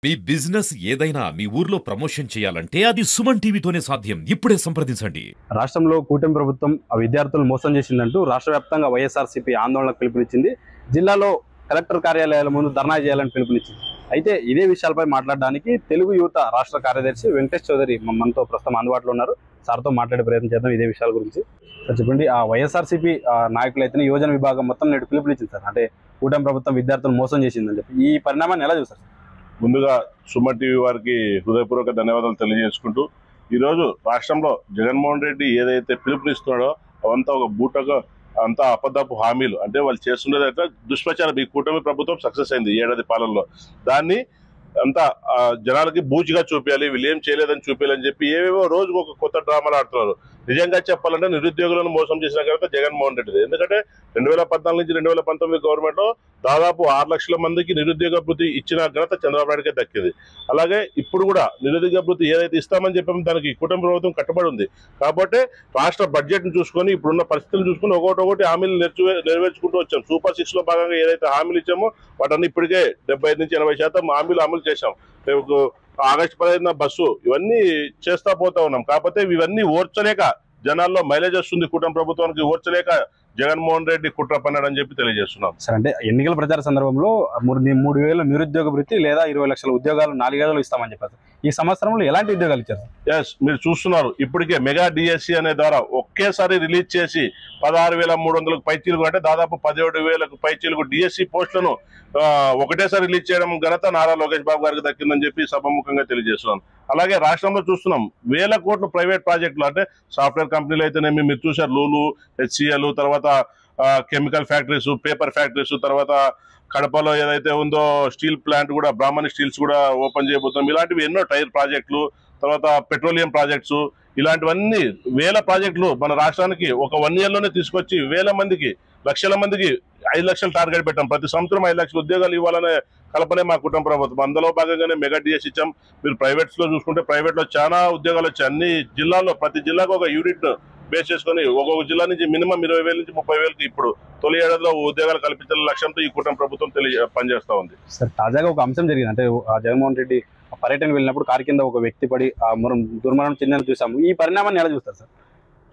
మీ business ఏదైనా మీ ఊర్లో promotion చేయాలంటే అది సుమన్ టీవీతోనే సాధ్యం. ఇప్పుడే సంప్రదించండి. రాష్ట్రంలో కూటమి ప్రభుత్వం విద్యార్థులు మోసం చేసిందంటూ రాష్ట్ర వ్యాప్తంగా వైఎస్ఆర్సీపీ ఆందోళనకు పిలుపునిచ్చింది. జిల్లాలో కలెక్టర్ కార్యాలయాల ముందు ధర్నా చేయాలని పిలుపునిచ్చింది. అయితే ఇదే విషయాలపై మాట్లాడడానికి తెలుగు యువత రాష్ట్ర కార్యదర్శి వెంకటేష్ చౌదరి మనతో ప్రస్తుతం అందుబాటులో ఉన్నారు. సార్తో మాట్లాడే ప్రయత్నం చేద్దాం ఇదే విషయాల గురించి. సార్ చెప్పండి, వైఎస్ఆర్సీపీ నాయకులైతే యువజన విభాగం మొత్తం నేడు పిలుపునిచ్చింది సార్. అంటే కూటమి ప్రభుత్వం విద్యార్థులు మోసం చేసిందని చెప్పి ఈ పరిణామాన్ని ఎలా చూస్తారు? ముందుగా సుమన్ టీవీ వారికి హృదయపూర్వక ధన్యవాదాలు తెలియజేసుకుంటూ, ఈరోజు రాష్ట్రంలో జగన్మోహన్ రెడ్డి ఏదైతే పిలుపునిస్తున్నాడో అవంతా ఒక బూటగా అంతా అబద్ధపు హామీలు. అంటే వాళ్ళు చేస్తున్నది అయితే దుష్ప్రచారం. ఈ కూటమి ప్రభుత్వం సక్సెస్ అయింది ఏడాది పాలనలో. దాన్ని అంతా జనాలకి బూచిగా చూపించాలి, వీళ్ళు ఏం చేయలేదని చూపించాలని చెప్పి ఏవేవో రోజుకు ఒక కొత్త డ్రామాలు ఆడుతున్నారు. నిజంగా చెప్పాలంటే నిరుద్యోగులను మోసం చేసిన తర్వాత జగన్మోహన్ రెడ్డి. ఎందుకంటే 2014 నుంచి 2019 గవర్నమెంట్ లో దాదాపు 6 లక్షల మందికి నిరుద్యోగ భృతి ఇచ్చిన ఘనత చంద్రబాబు నాయుడుకే దక్కింది. అలాగే ఇప్పుడు కూడా నిరుద్యోగ భృతి ఏదైతే ఇస్తామని చెప్పామో దానికి కుటుంబ ప్రభుత్వం కట్టుబడి ఉంది. కాబట్టి రాష్ట్ర బడ్జెట్ ను చూసుకొని ఇప్పుడున్న పరిస్థితులు చూసుకుని ఒకటి హామీలు నెరవేర్చుకుంటూ వచ్చాం. సూపర్ 6 లో భాగంగా ఏదైతే హామీలు ఇచ్చామో వాటన్ని ఇప్పటికే 75 నుంచి 80% హామీలు అమలు చేశాం. రేపు ఆగస్టు 15 బస్సు ఇవన్నీ చేస్తా పోతా ఉన్నాం. కాకపోతే ఇవన్నీ ఓర్చలేక జనాల్లో మైలేజ్ వస్తుంది కూటమి ప్రభుత్వానికి, ఓర్చలేక జగన్మోహన్ రెడ్డి కుట్ర పన్నాడని చెప్పి తెలియజేస్తున్నాం. సార్ అంటే ఎన్నికల ప్రచార సందర్భంలో 3,000 నిరుద్యోగ భృతి లేదా 20 లక్షల ఉద్యోగాలు 4 ఏళ్లలో ఇస్తామని చెప్పారు. ఈ సంవత్సరంలో ఎలాంటి ఉద్యోగాలు ఇచ్చారు? ఎస్, మీరు చూస్తున్నారు ఇప్పటికే మెగా డిఎస్సి అనే ద్వారా ఒకేసారి రిలీజ్ చేసి 16,300 పైచీలకు అంటే దాదాపు 17,000 పైచీలకు డిఎస్సి పోస్టులను ఒకటేసారి రిలీజ్ చేయడం ఘనత నారా లోకేష్ బాబు గారికి దక్కిందని చెప్పి సభముఖంగా తెలియజేస్తున్నాం. అలాగే రాష్ట్రంలో చూస్తున్నాం 1000 కోట్లు ప్రైవేట్ ప్రాజెక్టులు. అంటే సాఫ్ట్వేర్ కంపెనీలు అయితేనేమి, మీరు చూసారు లూలు, హెచ్సిఎల్, తర్వాత కెమికల్ ఫ్యాక్టరీస్, పేపర్ ఫ్యాక్టరీస్, తర్వాత కడపలో ఏదైతే ఉందో స్టీల్ ప్లాంట్ కూడా, బ్రాహ్మణి స్టీల్స్ కూడా ఓపెన్ చేయబోతున్నాం. ఇలాంటివి ఎన్నో టైర్ ప్రాజెక్టులు, తర్వాత పెట్రోలియం ప్రాజెక్ట్స్, ఇలాంటివన్నీ 1000 ప్రాజెక్టులు మన రాష్ట్రానికి ఒక 1 year లోనే తీసుకొచ్చి 1000 మందికి, లక్షల మందికి 5 లక్షలు టార్గెట్ పెట్టాం. ప్రతి సంవత్సరం 5 లక్షల ఉద్యోగాలు ఇవ్వాలనే కల్పనే మా కుటుంబ ప్రభుత్వం. అందులో భాగంగానే మెగా డిఎస్ ఇచ్చాం. మీరు ప్రైవేట్స్ లో చూసుకుంటే ప్రైవేట్ లో చాలా ఉద్యోగాలు వచ్చాయి. అన్ని జిల్లాల్లో ప్రతి జిల్లాకు ఒక యూనిట్ బేస్ చేసుకుని ఒక్కొక్క జిల్లా నుంచి మినిమం 20,000 నుంచి 30,000 ఇప్పుడు తొలి ఏడాదిలో ఉద్యోగాలు కల్పించాల లక్ష్యంతో ఈ కుటుంబ ప్రభుత్వం పనిచేస్తా ఉంది. సార్ తాజాగా ఒక అంశం జరిగింది. అంటే జగన్మోహన్ రెడ్డి పర్యటన వెళ్ళినప్పుడు కారు కింద ఒక వ్యక్తి పడి దుర్మరణం చెందని చూసాము. ఈ పరిణామాన్ని ఎలా చూస్తారు సార్?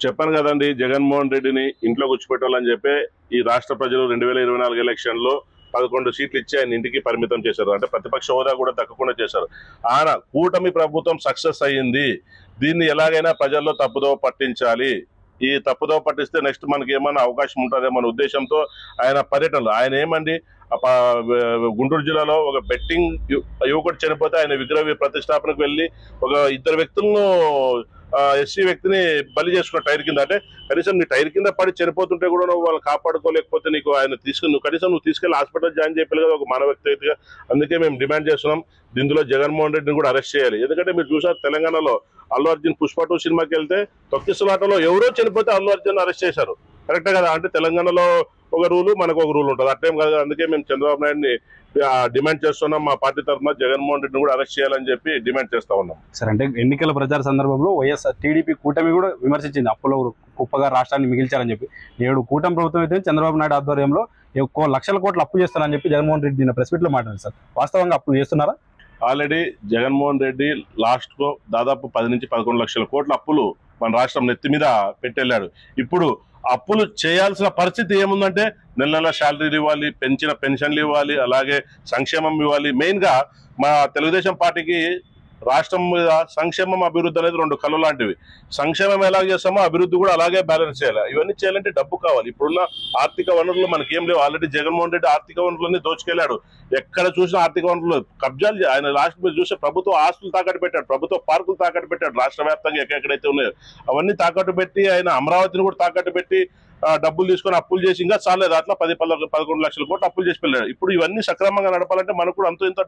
చెప్పాను కదండి, జగన్మోహన్ రెడ్డిని ఇంట్లో కూర్చోపెట్టాలని చెప్పి ఈ రాష్ట్ర ప్రజలు 2024 ఎలక్షన్ లో 11 సీట్లు ఇచ్చి ఆయన ఇంటికి పరిమితం చేశారు. అంటే ప్రతిపక్ష హోదా కూడా దక్కకుండా చేశారు. ఆయన కూటమి ప్రభుత్వం సక్సెస్ అయ్యింది. దీన్ని ఎలాగైనా ప్రజల్లో తప్పుదోవ పట్టించాలి. ఈ తప్పుదోవ పట్టిస్తే నెక్స్ట్ మనకి ఏమైనా అవకాశం ఉంటుందేమో అనే ఉద్దేశంతో ఆయన పర్యటనలు, ఆయన ఏమండి గుంటూరు జిల్లాలో ఒక బెట్టింగ్ యువకుడు చనిపోతే ఆయన విగ్రహ ప్రతిష్టాపనకు వెళ్ళి ఒక 2 వ్యక్తులను ఎస్సీ వ్యక్తిని బలి చేసుకున్న టైర్ కింద. అంటే కనీసం నీ టైర్ కింద పడి చనిపోతుంటే కూడా నువ్వు వాళ్ళని కాపాడుకోలేకపోతే నీకు ఆయన కనీసం నువ్వు తీసుకెళ్లి హాస్పిటల్ జాయిన్ చేయాలి కదా ఒక మానవ వ్యక్తిగా. అందుకే మేము డిమాండ్ చేస్తున్నాం దీనిలో జగన్మోహన్ రెడ్డిని కూడా అరెస్ట్ చేయాలి. ఎందుకంటే మీరు చూసారు తెలంగాణలో అల్లు అర్జున్ పుష్ప 2 సినిమాకి వెళ్తే తొక్కిసలాటలో ఎవరో చనిపోతే అల్లు అర్జున్ అరెస్ట్ చేశారు. కరెక్టే కదా? అంటే తెలంగాణలో ఒక రూలు, మనకు ఒక రూల్ ఉంటుంది. అట్టేం కాదు. అందుకే మేము చంద్రబాబు నాయుడిని డిమాండ్ చేస్తున్నాం. మా పార్టీ తరఫున జగన్మోహన్ రెడ్డిని కూడా అరెస్ట్ చేయాలని చెప్పి డిమాండ్ చేస్తా ఉన్నాం. సార్ అంటే ఎన్నికల ప్రచార సందర్భంలో వైఎస్ఆర్ టీడీపీ కూటమి కూడా విమర్శించింది అప్పులో కుప్పగా రాష్ట్రాన్ని మిగిల్చారని చెప్పి. నేడు కూటమి ప్రభుత్వం అయితే చంద్రబాబు నాయుడు ఆధ్వర్యంలో లక్షల కోట్లు అప్పు చేస్తారని చెప్పి జగన్మోహన్ రెడ్డి నిన్న ప్రెస్ మీట్ లో మాట్లాడారు. సార్ వాస్తవంగా అప్పులు చేస్తున్నారా? ఆల్రెడీ జగన్మోహన్ రెడ్డి లాస్ట్ కో దాదాపు 10 నుంచి 11 లక్షల కోట్ల అప్పులు మన రాష్ట్రం నెత్తి మీద పెట్టెళ్ళాడు. ఇప్పుడు అప్పులు చేయాల్సిన పరిస్థితి ఏముందంటే నెల నెల శాలరీలు ఇవ్వాలి, పెంచిన పెన్షన్లు ఇవ్వాలి, అలాగే సంక్షేమం ఇవ్వాలి. మెయిన్ గా మా తెలుగుదేశం పార్టీకి రాష్ట్రం మీద సంక్షేమం, అభివృద్ధి అనేది 2 కళ్ళు లాంటివి. సంక్షేమం ఎలా చేస్తామో అభివృద్ధి కూడా అలాగే బ్యాలెన్స్ చేయాలి. ఇవన్నీ చేయాలంటే డబ్బు కావాలి. ఇప్పుడున్న ఆర్థిక వనరులు మనకేం లేవు. ఆల్రెడీ జగన్మోహన్ రెడ్డి ఆర్థిక వనరులన్నీ దోచుకెళ్లాడు. ఎక్కడ చూసినా ఆర్థిక వనరులు కబ్జాలు. ఆయన రాష్ట్ర మీద చూస్తే ప్రభుత్వ ఆస్తులు తాకట్టు పెట్టాడు, ప్రభుత్వ పార్కులు తాకట్టు పెట్టాడు. రాష్ట్ర వ్యాప్తంగా ఎక్కడెక్కడైతే ఉన్నాయో అవన్నీ తాకట్టు పెట్టి, ఆయన అమరావతిని కూడా తాకట్టు పెట్టి డబ్బులు తీసుకొని అప్పులు చేసి ఇంకా చాలేదు అట్లా 10-11 లక్షల కోట్లు అప్పులు చేసి వెళ్ళాడు. ఇప్పుడు ఇవన్నీ సక్రమంగా నడపాలంటే మనకు కూడా అంత ఇంత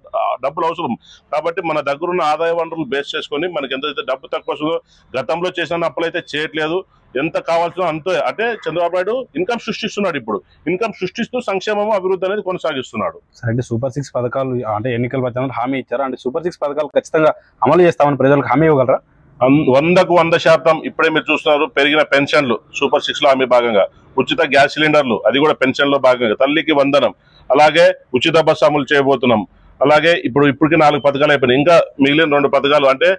డబ్బులు అవసరం. కాబట్టి మన దగ్గర ఉన్న ఆదాయ వనరులు బేస్ చేసుకొని మనకి ఎంతైతే డబ్బు తక్కువ వస్తుందో, గతంలో చేసిన అప్పులు అయితే చేయట్లేదు, ఎంత కావాల్సిన అంతే. అంటే చంద్రబాబు నాయుడు ఇన్కమ్ సృష్టిస్తున్నాడు. ఇప్పుడు ఇన్కమ్ సృష్టిస్తూ సంక్షేమం, అభివృద్ధి అనేది కొనసాగిస్తున్నాడు. అంటే సూపర్ 6 పథకాలు అంటే ఎన్నికల ప్రచారంలో హామీ ఇచ్చారు. అంటే సూపర్ 6 పథకాలు ఖచ్చితంగా అమలు చేస్తామని ప్రజలకు హామీ ఇవ్వగలరా? 100% ఇప్పుడే మీరు చూస్తున్నారు పెరిగిన పెన్షన్లు సూపర్ 6 లో హామీ భాగంగా, ఉచిత గ్యాస్ సిలిండర్లు అది కూడా పెన్షన్ లో భాగంగా, తల్లికి వందనం, అలాగే ఉచిత బస్సు అమలు చేయబోతున్నాం. అలాగే ఇప్పటికి 4 పథకాలు అయిపోయినాయి. ఇంకా మిగిలిన 2 పథకాలు అంటే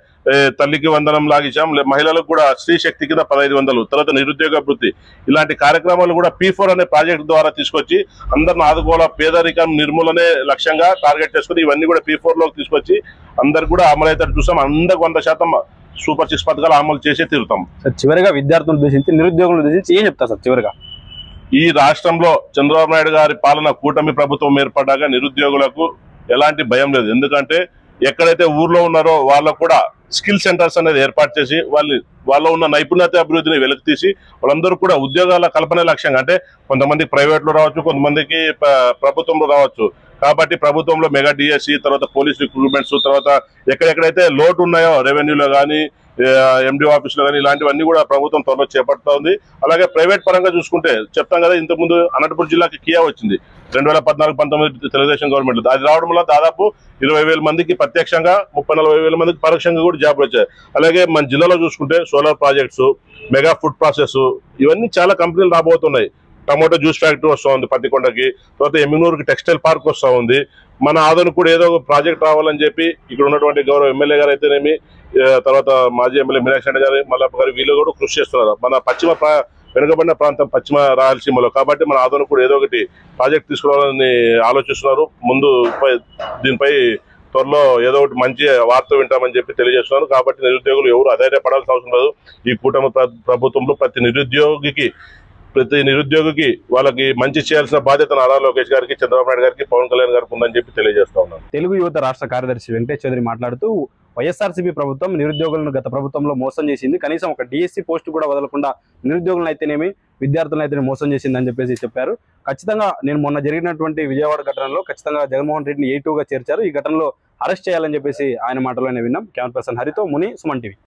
తల్లికి వందనం లాగిచ్చాం, మహిళలకు కూడా స్త్రీ శక్తి కింద 1500, తర్వాత నిరుద్యోగ వృత్తి, ఇలాంటి కార్యక్రమాలు కూడా P4 అనే ప్రాజెక్ట్ ద్వారా తీసుకొచ్చి అందరిని ఆదుకోవాల, పేదరికం నిర్మూలనే లక్ష్యంగా టార్గెట్ చేసుకుని ఇవన్నీ కూడా P4 లోకి తీసుకొచ్చి అందరికి కూడా అమలు అయితే చూసాం. అందరికి 100% సూపర్ 6 పథకాలు అమలు చేసే తీరుతాం. సార్ చివరిగా విద్యార్థులను ఉద్దేశించి, నిరుద్యోగులను ఉద్దేశించి ఏం చెప్తారు సార్ చివరిగా? ఈ రాష్ట్రంలో చంద్రబాబు నాయుడు గారి పాలన, కూటమి ప్రభుత్వం ఏర్పడ్డాక నిరుద్యోగులకు ఎలాంటి భయం లేదు. ఎందుకంటే ఎక్కడైతే ఊర్లో ఉన్నారో వాళ్ళకు కూడా స్కిల్ సెంటర్స్ అనేది ఏర్పాటు చేసి వాళ్ళలో ఉన్న నైపుణ్యత అభివృద్ధిని వెలికి తీసి వాళ్ళందరూ కూడా ఉద్యోగాల కల్పన లక్ష్యంగా, అంటే కొంతమంది ప్రైవేట్లో రావచ్చు, కొంతమందికి ప్రభుత్వంలో రావచ్చు. కాబట్టి ప్రభుత్వంలో మెగా డిఎస్సి, తర్వాత పోలీస్ రిక్రూట్మెంట్స్, తర్వాత ఎక్కడెక్కడైతే లోటు ఉన్నాయో రెవెన్యూలో కానీ ఎండి ఆఫీసులో కానీ ఇలాంటివన్నీ కూడా ప్రభుత్వం త్వరలో చేపడుతూ ఉంది. అలాగే ప్రైవేట్ పరంగా చూసుకుంటే చెప్తాం కదా, ఇంతకుముందు అనంతపురం జిల్లాకి కియా వచ్చింది 2014-19 తెలుగుదేశం గవర్నమెంట్. అది రావడం వల్ల దాదాపు 20,000 మందికి ప్రత్యక్షంగా, 30-40,000 మందికి పరోక్షంగా కూడా జాబ్ వచ్చాయి. అలాగే మన జిల్లాలో చూసుకుంటే solar projects, mega food process, ఇవన్నీ చాలా కంపెనీలు రాబోతున్నాయి. టమోటో జ్యూస్ ఫ్యాక్టరీ వస్తూ ఉంది పత్తికొండకి, తర్వాత ఎమ్మిగనూరుకి టెక్స్టైల్ పార్క్ వస్తూ ఉంది. మన ఆదోని కూడా ఏదో ఒక ప్రాజెక్ట్ రావాలని చెప్పి ఇక్కడ ఉన్నటువంటి గౌరవ ఎమ్మెల్యే గారు అయితేనేమి, తర్వాత మాజీ ఎమ్మెల్యే మీనాక్షి రెడ్డి గారు, మల్లప్ప గారు, వీళ్ళు కూడా కృషి చేస్తున్నారు మన వెనుకబడిన ప్రాంతం పశ్చిమ రాయలసీమలో. కాబట్టి మన ఆదోని కూడా ఏదో ఒకటి ప్రాజెక్ట్ తీసుకురావాలని ఆలోచిస్తున్నారు. ముందు దీనిపై త్వరలో ఏదో ఒకటి మంచి వార్త వింటామని చెప్పి తెలియజేస్తున్నారు. కాబట్టి నిరుద్యోగులు ఎవరు అధైర్యపడాల్సిన అవసరం లేదు. ఈ కూటమి ప్రభుత్వంలో ప్రతి నిరుద్యోగికి వాళ్ళకి మంచి చేయాల్సిన బాధ్యత నారా లోకేష్ గారికి, చంద్రబాబు నాయుడు గారికి, పవన్ కళ్యాణ్ గారికి ఉందని చెప్పి తెలియజేస్తా ఉన్నాను. తెలుగు యువత రాష్ట్ర కార్యదర్శి వెంకటేష్ చౌదరి మాట్లాడుతూ, వైఎస్ఆర్సీపీ ప్రభుత్వం నిరుద్యోగులను గత ప్రభుత్వంలో మోసం చేసింది, కనీసం ఒక డిఎస్సి పోస్ట్ కూడా వదలకుండా నిరుద్యోగులను అయితేనేమి విద్యార్థులను అయితేనే మోసం చేసిందని చెప్పారు. ఖచ్చితంగా నేను మొన్న జరిగినటువంటి విజయవాడ ఘటనలో ఖచ్చితంగా జగన్మోహన్ రెడ్డిని A2గా చేర్చారు. ఈ ఘటనలో అరెస్ట్ చేయాలని చెప్పేసి ఆయన మాటలోనే విన్నాం. కెమెరా పర్సన్ హరితో ముని, సుమన్ టీవీ.